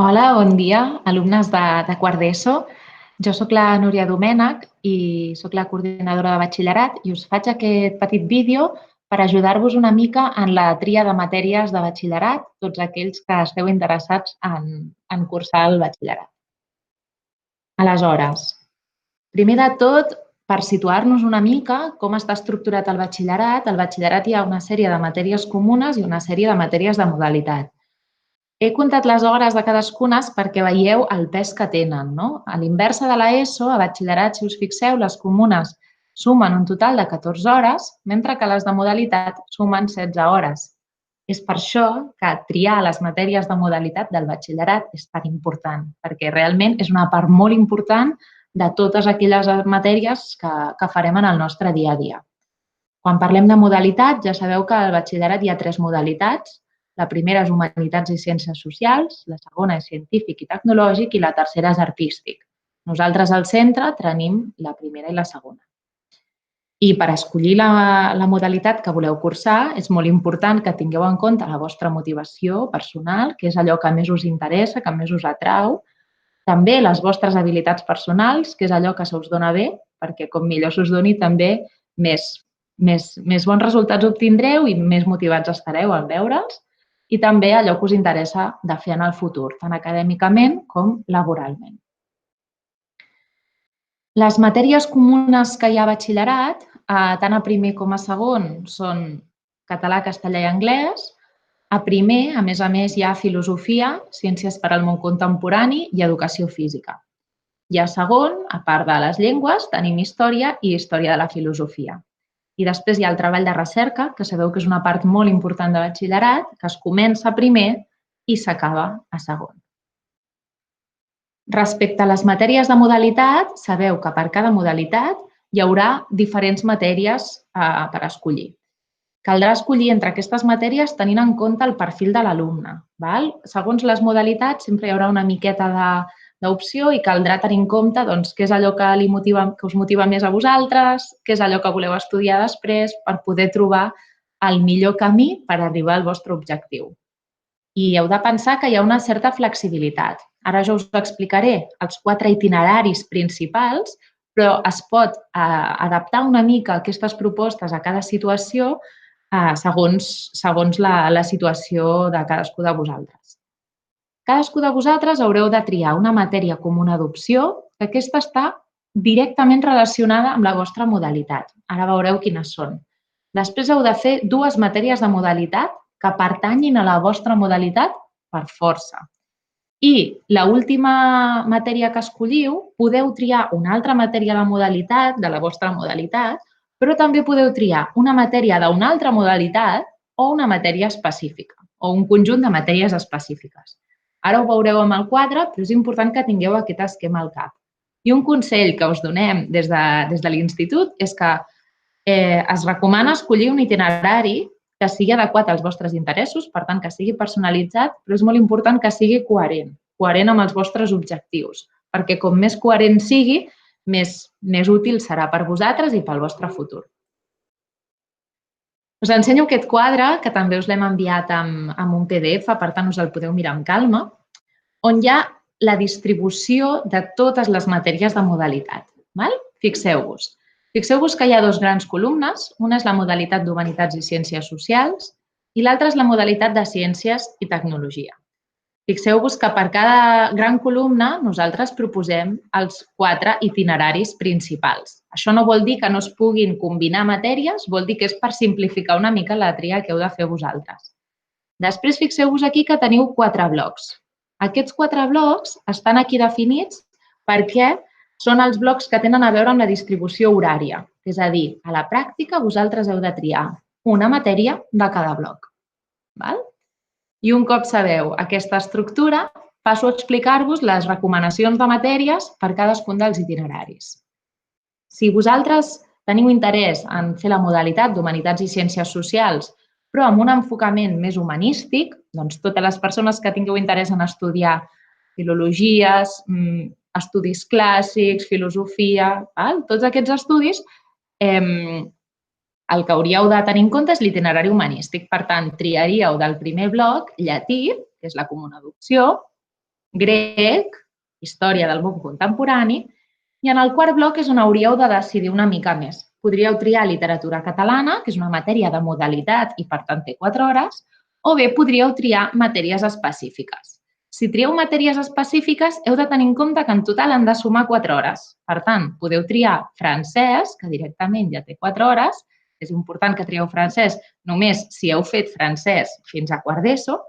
Hola, bon dia, alumnes de quart d'ESO. Jo sóc la Núria Domènech i sóc la coordinadora de batxillerat i us faig aquest petit vídeo per ajudar-vos una mica en la tria de matèries de batxillerat, tots aquells que esteu interessats en cursar el batxillerat. Aleshores, primer de tot, per situar-nos una mica com està estructurat el batxillerat, al batxillerat hi ha una sèrie de matèries comunes i una sèrie de matèries de modalitat. He comptat les hores de cadascuna perquè veieu el pes que tenen. A l'inversa de l'ESO, a batxillerat, si us fixeu, les comunes sumen un total de 14 hores, mentre que les de modalitat sumen 16 hores. És per això que triar les matèries de modalitat del batxillerat és tan important, perquè realment és una part molt important de totes aquelles matèries que farem en el nostre dia a dia. Quan parlem de modalitat, ja sabeu que al batxillerat hi ha 3 modalitats. La primera és Humanitats i Ciències Socials, la segona és Científic i Tecnològic i la tercera és Artístic. Nosaltres al centre tenim la primera i la segona. I per escollir la modalitat que voleu cursar és molt important que tingueu en compte la vostra motivació personal, que és allò que més us interessa, que més us atrau, també les vostres habilitats personals, que és allò que se us dona bé, perquè com millor se us doni també més bons resultats obtindreu i més motivats estareu en veure'ls, i també allò que us interessa de fer en el futur, tant acadèmicament com laboralment. Les matèries comunes que hi ha a batxillerat, tant a primer com a segon, són català, castellà i anglès. A primer, a més, hi ha filosofia, ciències per al món contemporani i educació física. I a segon, a part de les llengües, tenim història i història de la filosofia. I després hi ha el treball de recerca, que sabeu que és una part molt important de batxillerat, que es comença a primer i s'acaba a segon. Respecte a les matèries de modalitat, sabeu que per cada modalitat hi haurà diferents matèries per escollir. Caldrà escollir entre aquestes matèries tenint en compte el perfil de l'alumne. Segons les modalitats, sempre hi haurà una miqueta d'opció i caldrà tenir en compte què és allò que us motiva més a vosaltres, què és allò que voleu estudiar després per poder trobar el millor camí per arribar al vostre objectiu. I heu de pensar que hi ha una certa flexibilitat. Ara jo us explicaré els 4 itineraris principals, però es pot adaptar una mica aquestes propostes a cada situació segons la situació de cadascú de vosaltres. Cadascú de vosaltres haureu de triar una matèria comuna d'opció, que aquesta està directament relacionada amb la vostra modalitat. Ara veureu quines són. Després heu de fer 2 matèries de modalitat que pertanyin a la vostra modalitat per força. I l'última matèria que escolliu, podeu triar una altra matèria de modalitat, de la vostra modalitat, però també podeu triar una matèria d'una altra modalitat o una matèria específica, o un conjunt de matèries específiques. Ara ho veureu amb el quadre, però és important que tingueu aquest esquema al cap. I un consell que us donem des de l'institut és que es recomana escollir un itinerari que sigui adequat als vostres interessos, per tant, que sigui personalitzat, però és molt important que sigui coherent amb els vostres objectius, perquè com més coherent sigui, més útil serà per vosaltres i pel vostre futur. Us ensenyo aquest quadre, que també us l'hem enviat amb un PDF, per tant, us el podeu mirar amb calma, on hi ha la distribució de totes les matèries de modalitat. Fixeu-vos. Fixeu-vos que hi ha 2 grans columnes, una és la modalitat d'Humanitats i Ciències Socials i l'altra és la modalitat de Ciències i Tecnologia. Fixeu-vos que per cada gran columna nosaltres proposem els 4 itineraris principals. Això no vol dir que no es puguin combinar matèries, vol dir que és per simplificar una mica la tria que heu de fer vosaltres. Després fixeu-vos aquí que teniu 4 blocs. Aquests 4 blocs estan aquí definits perquè són els blocs que tenen a veure amb la distribució horària. És a dir, a la pràctica vosaltres heu de triar una matèria de cada bloc. I un cop sabeu aquesta estructura, passo a explicar-vos les recomanacions de matèries per cadascun dels itineraris. Si vosaltres teniu interès en fer la modalitat d'Humanitats i Ciències Socials, però amb un enfocament més humanístic, doncs totes les persones que tingueu interès en estudiar filologies, estudis clàssics, filosofia, tots aquests estudis, el que hauríeu de tenir en compte és l'itinerari humanístic. Per tant, triaríeu del primer bloc llatí, que és la comuna d'opció, grec, història del món contemporani, i en el quart bloc és on hauríeu de decidir una mica més. Podríeu triar literatura catalana, que és una matèria de modalitat i, per tant, té 4 hores, o bé podríeu triar matèries específiques. Si trieu matèries específiques, heu de tenir en compte que en total han de sumar 4 hores. Per tant, podeu triar francès, que directament ja té 4 hores. És important que trieu francès només si heu fet francès fins a quart d'ESO,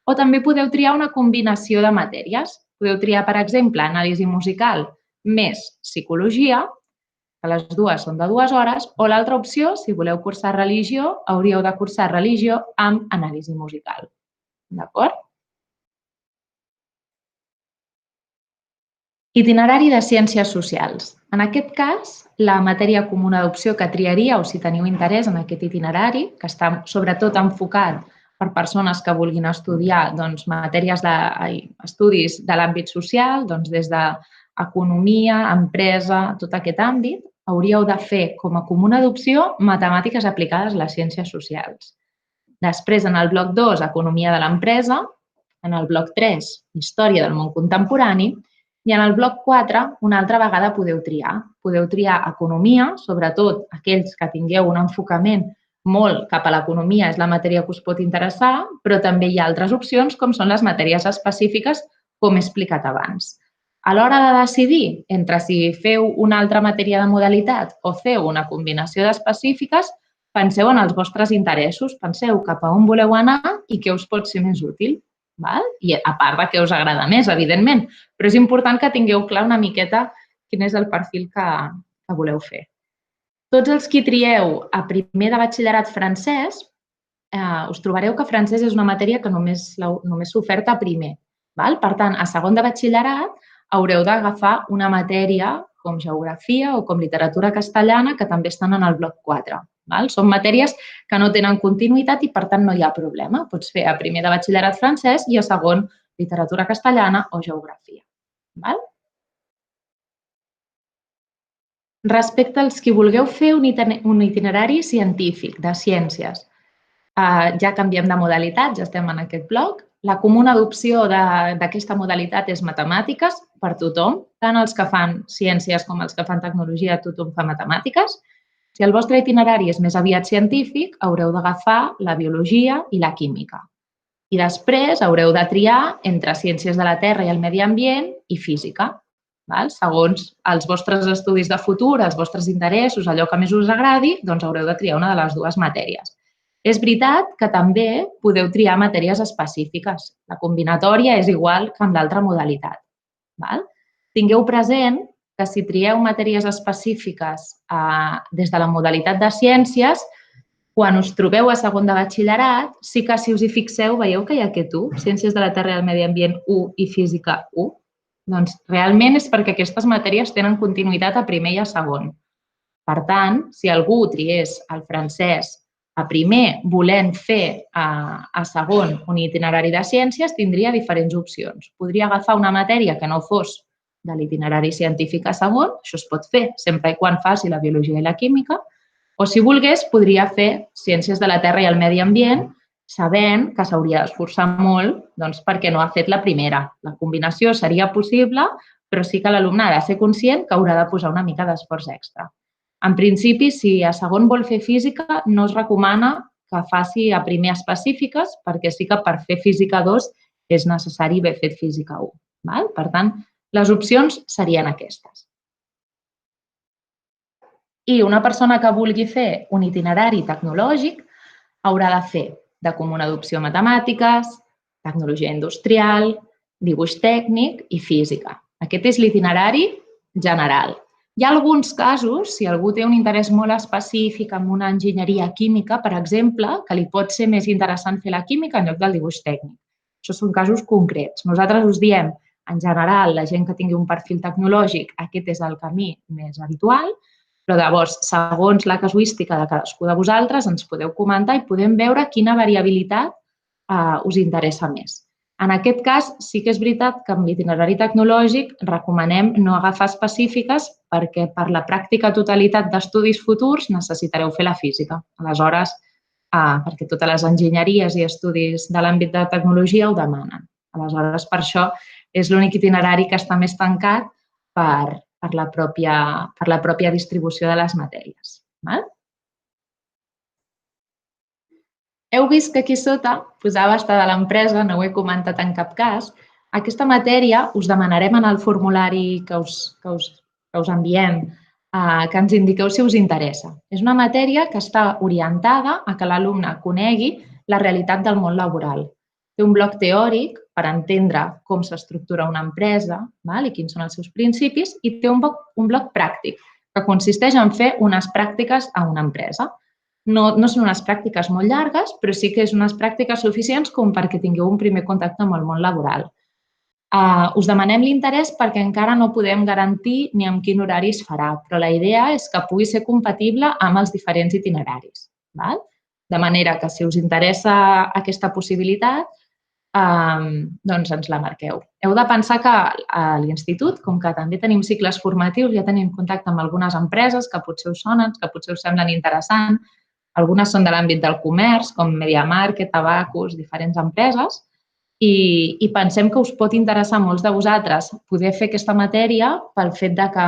o també podeu triar una combinació de matèries. Podeu triar, per exemple, anàlisi musical més psicologia, que les dues són de 2 hores, o l'altra opció, si voleu cursar religió, hauríeu de cursar religió amb anàlisi musical. D'acord? Itinerari de ciències socials. En aquest cas, la matèria comuna d'opció que triaríeu si teniu interès en aquest itinerari, que està sobretot enfocat per persones que vulguin estudiar matèries estudis de l'àmbit social, des d'economia, empresa, tot aquest àmbit, hauríeu de fer com a comuna d'opció matemàtiques aplicades a les ciències socials. Després, en el bloc 2, economia de l'empresa, en el bloc 3, història del món contemporani, i en el bloc 4, una altra vegada podeu triar. Podeu triar economia, sobretot aquells que tingueu un enfocament molt cap a l'economia, és la matèria que us pot interessar, però també hi ha altres opcions, com són les matèries específiques, com he explicat abans. A l'hora de decidir entre si feu una altra matèria de modalitat o feu una combinació d'específiques, penseu en els vostres interessos, penseu cap a on voleu anar i què us pot ser més útil. I a part de què us agrada més, evidentment, però és important que tingueu clar una miqueta quin és el perfil que voleu fer. Tots els que trieu a primer de batxillerat francès, us trobareu que francès és una matèria que només s'oferta a primer. Per tant, a segon de batxillerat haureu d'agafar una matèria com geografia o com literatura castellana que també estan en el bloc 4. Són matèries que no tenen continuïtat i, per tant, no hi ha problema. Pots fer a primer de batxillerat francès i a segon literatura castellana o geografia. Respecte als que vulgueu fer un itinerari científic de ciències, ja canviem de modalitat, ja estem en aquest bloc. La comuna d'opció d'aquesta modalitat és matemàtiques per tothom, tant els que fan ciències com els que fan tecnologia, tothom fa matemàtiques. Si el vostre itinerari és més aviat científic, haureu d'agafar la biologia i la química. I després haureu de triar entre ciències de la Terra i el medi ambient i física. Segons els vostres estudis de futur, els vostres interessos, allò que més us agradi, doncs haureu de triar una de les dues matèries. És veritat que també podeu triar matèries específiques. La combinatòria és igual que amb l'altra modalitat. Tingueu present que si trieu matèries específiques des de la modalitat de ciències, quan us trobeu a segon de batxillerat, sí que si us hi fixeu, veieu que hi ha aquest 1, Ciències de la Terra i el Medi Ambient 1 i Física 1. Doncs realment és perquè aquestes matèries tenen continuïtat a primer i a segon. Per tant, si algú triés el francès a primer volent fer a segon un itinerari de ciències, tindria diferents opcions. Podria agafar una matèria que no fos de l'itinerari científic a segon, això es pot fer sempre i quan faci la biologia i la química, o si volgués podria fer ciències de la Terra i el medi ambient, sabent que s'hauria d'esforçar molt perquè no ha fet la primera. La combinació seria possible, però sí que l'alumne ha de ser conscient que haurà de posar una mica d'esforç extra. En principi, si a segon vol fer física, no es recomana que faci a primer específiques, perquè sí que per fer física 2 és necessari haver fet física 1. Per tant, les opcions serien aquestes. I una persona que vulgui fer un itinerari tecnològic haurà de fer de comuna d'opció matemàtiques, tecnologia industrial, dibuix tècnic i física. Aquest és l'itinerari general. Hi ha alguns casos, si algú té un interès molt específic en una enginyeria química, per exemple, que li pot ser més interessant fer la química en lloc del dibuix tècnic. Això són casos concrets. Nosaltres us diem, en general, la gent que tingui un perfil tecnològic, aquest és el camí més habitual, però llavors, segons la casuística de cadascú de vosaltres, ens podeu comentar i podem veure quina variabilitat us interessa més. En aquest cas, sí que és veritat que amb l'itinerari tecnològic recomanem no agafar específiques perquè per la pràctica totalitat d'estudis futurs necessitareu fer la física. Aleshores, perquè totes les enginyeries i estudis de l'àmbit de tecnologia ho demanen. Aleshores, per això és l'únic itinerari que està més tancat per la pròpia distribució de les matèries. Heu vist que aquí sota posava estar de l'empresa, no ho he comentat en cap cas. Aquesta matèria us demanarem en el formulari que us enviem que ens indiqueu si us interessa. És una matèria que està orientada a que l'alumne conegui la realitat del món laboral. Té un bloc teòric per entendre com s'estructura una empresa i quins són els seus principis i té un bloc pràctic que consisteix en fer unes pràctiques a una empresa. No són unes pràctiques molt llargues, però sí que és unes pràctiques suficients com perquè tingueu un primer contacte amb el món laboral. Us demanem l'interès perquè encara no podem garantir ni amb quin horari es farà, però la idea és que pugui ser compatible amb els diferents itineraris. De manera que si us interessa aquesta possibilitat, doncs ens la marqueu. Heu de pensar que a l'institut, com que també tenim cicles formatius, ja tenim contacte amb algunes empreses que potser us sonen, que potser us semblen interessants. Algunes són de l'àmbit del comerç, com MediaMarkt, Abacus, diferents empreses, i pensem que us pot interessar a molts de vosaltres poder fer aquesta matèria pel fet que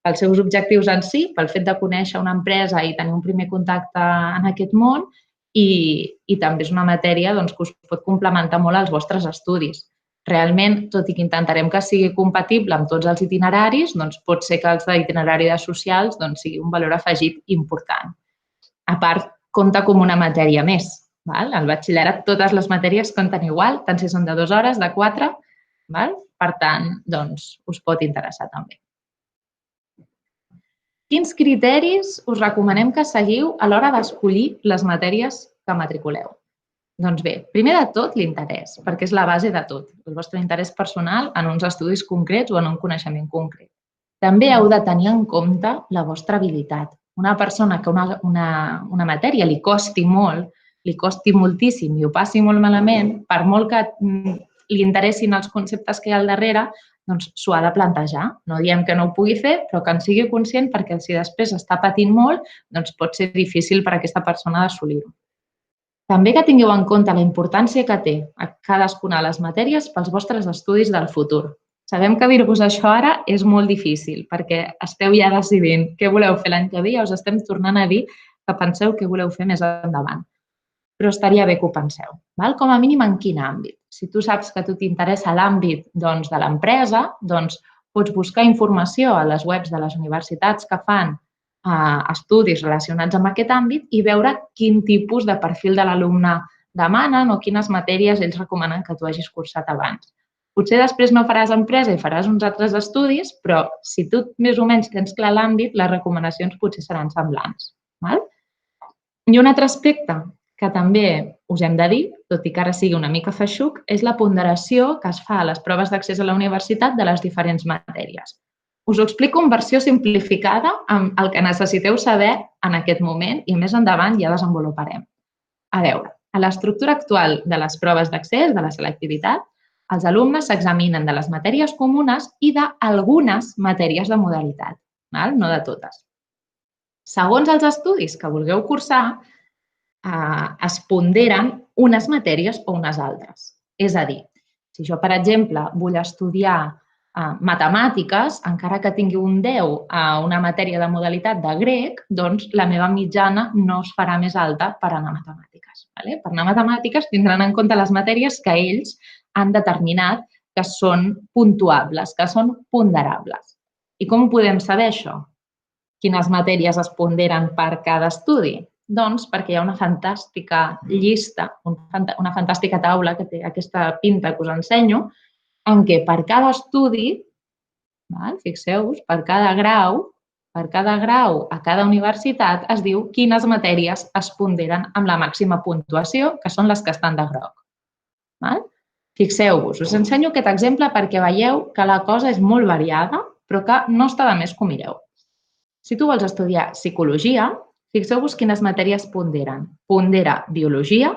pels seus objectius en si, pel fet de conèixer una empresa i tenir un primer contacte en aquest món i també és una matèria que us pot complementar molt els vostres estudis. Realment, tot i que intentarem que sigui compatible amb tots els itineraris, pot ser que els d'itinerari de socials sigui un valor afegit important. A part, compta com una matèria més. Al batxillerat totes les matèries compten igual, tant si són de 2 hores, de 4, per tant, us pot interessar també. Quins criteris us recomanem que seguiu a l'hora d'escollir les matèries que matriculeu? Doncs bé, primer de tot l'interès, perquè és la base de tot, el vostre interès personal en uns estudis concrets o en un coneixement concret. També heu de tenir en compte la vostra habilitat. Una persona que una matèria li costi molt, li costi moltíssim i ho passi molt malament, per molt que li interessin els conceptes que hi ha al darrere, doncs s'ho ha de plantejar. No diem que no ho pugui fer, però que en sigui conscient perquè si després està patint molt, doncs pot ser difícil per a aquesta persona d'assolir-ho. També que tingueu en compte la importància que té a cadascuna de les matèries pels vostres estudis del futur. Sabem que dir-vos això ara és molt difícil perquè esteu ja decidint què voleu fer l'any que ve i us estem tornant a dir que penseu què voleu fer més endavant. Però estaria bé que ho penseu. Com a mínim en quin àmbit. Si tu saps que a tu t'interessa l'àmbit de l'empresa, doncs pots buscar informació a les webs de les universitats que fan estudis relacionats amb aquest àmbit i veure quin tipus de perfil de l'alumne demanen o quines matèries ells recomanen que tu hagis cursat abans. Potser després no faràs empresa i faràs uns altres estudis, però si tu més o menys tens clar l'àmbit, les recomanacions potser seran semblants. I un altre aspecte que també us hem de dir, tot i que ara sigui una mica feixuc, és la ponderació que es fa a les proves d'accés a la universitat de les diferents matèries. Us ho explico en versió simplificada amb el que necessiteu saber en aquest moment i més endavant ja desenvoluparem. A veure, a l'estructura actual de les proves d'accés, de la selectivitat, els alumnes s'examinen de les matèries comunes i d'algunes matèries de modalitat, no de totes. Segons els estudis que vulgueu cursar, es ponderen unes matèries o unes altres. És a dir, si jo, per exemple, vull estudiar matemàtiques, encara que tingui un 10 a una matèria de modalitat de grec, doncs la meva mitjana no es farà més alta per anar a matemàtiques. Per anar a matemàtiques tindran en compte les matèries que ells han determinat que són puntuables, que són ponderables. I com podem saber això? Quines matèries es ponderen per cada estudi? Doncs perquè hi ha una fantàstica llista, una fantàstica taula que té aquesta pinta que us ensenyo, en què per cada estudi, fixeu-vos, per cada grau a cada universitat es diu quines matèries es ponderen amb la màxima puntuació, que són les que estan de groc. Fixeu-vos, us ensenyo aquest exemple perquè veieu que la cosa és molt variada, però que no està de més que ho mireu. Si tu vols estudiar psicologia, fixeu-vos quines matèries ponderen. Pondera biologia,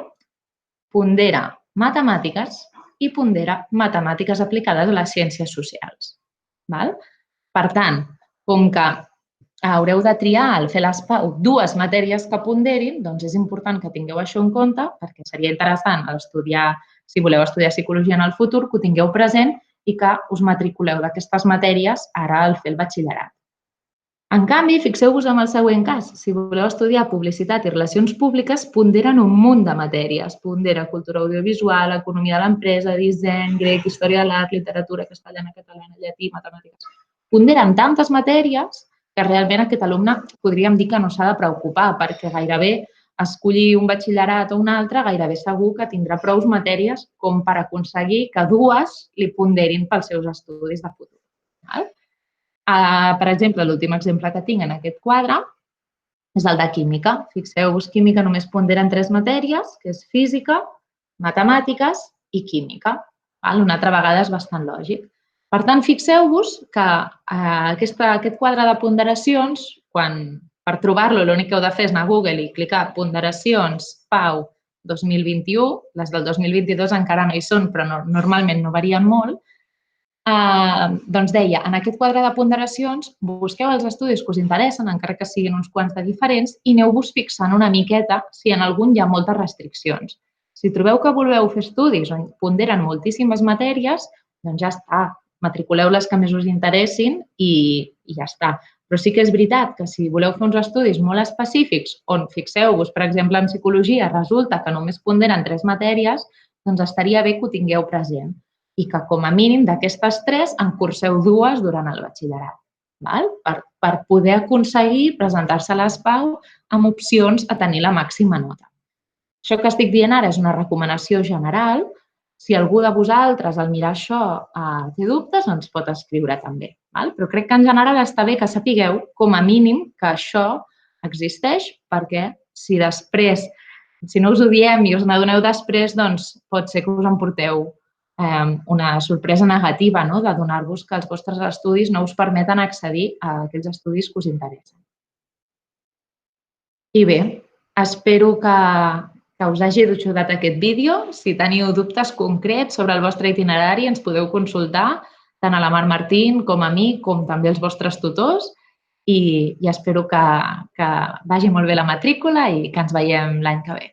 pondera matemàtiques i pondera matemàtiques aplicades a les ciències socials. Per tant, com que haureu de triar al fer les PAU 2 matèries que ponderin, doncs és important que tingueu això en compte perquè seria interessant si voleu estudiar psicologia en el futur, que ho tingueu present i que us matriculeu d'aquestes matèries ara al fer el batxillerat. En canvi, fixeu-vos en el següent cas. Si voleu estudiar publicitat i relacions públiques, ponderen un munt de matèries. Pondera cultura audiovisual, economia de l'empresa, disseny, grec, història de l'art, literatura castellana, catalana, llatí, matemàtiques. Ponderen tantes matèries que realment aquest alumne podríem dir que no s'ha de preocupar perquè gairebé escollir un batxillerat o un altre, gairebé segur que tindrà prou matèries com per aconseguir que dues li ponderin pels seus estudis de futur. Per exemple, l'últim exemple que tinc en aquest quadre és el de química. Fixeu-vos, química només ponderen 3 matèries, que és física, matemàtiques i química. Una altra vegada és bastant lògic. Per tant, fixeu-vos que aquest quadre de ponderacions, per trobar-lo l'únic que heu de fer és anar a Google i clicar ponderacions PAU 2021, les del 2022 encara no hi són, però normalment no varien molt, doncs deia, en aquest quadre de ponderacions busqueu els estudis que us interessen, encara que siguin uns quants de diferents, i aneu-vos fixant una miqueta si en algun hi ha moltes restriccions. Si trobeu que voleu fer estudis on ponderen moltíssimes matèries, doncs ja està, matriculeu les que més us interessin i ja està. Però sí que és veritat que si voleu fer uns estudis molt específics on, fixeu-vos, per exemple, en psicologia resulta que només ponderen 3 matèries, doncs estaria bé que ho tingueu present i que, com a mínim, d'aquestes 3 en curseu 2 durant el batxillerat, per poder aconseguir presentar-se a l'ESPAU amb opcions a tenir la màxima nota. Això que estic dient ara és una recomanació general. Si algú de vosaltres, al mirar això, té dubtes, ens pot escriure també. Però crec que en general està bé que sapigueu, com a mínim, que això existeix, perquè si després, si no us ho diem i us n'adoneu després, doncs pot ser que us emporteu una sorpresa negativa de donar-vos que els vostres estudis no us permeten accedir a aquells estudis que us interessen. I bé, espero que us hagi ajudat aquest vídeo. Si teniu dubtes concrets sobre el vostre itinerari, ens podeu consultar tant a la Mar Martín com a mi, com també als vostres tutors. I espero que vagi molt bé la matrícula i que ens veiem l'any que ve.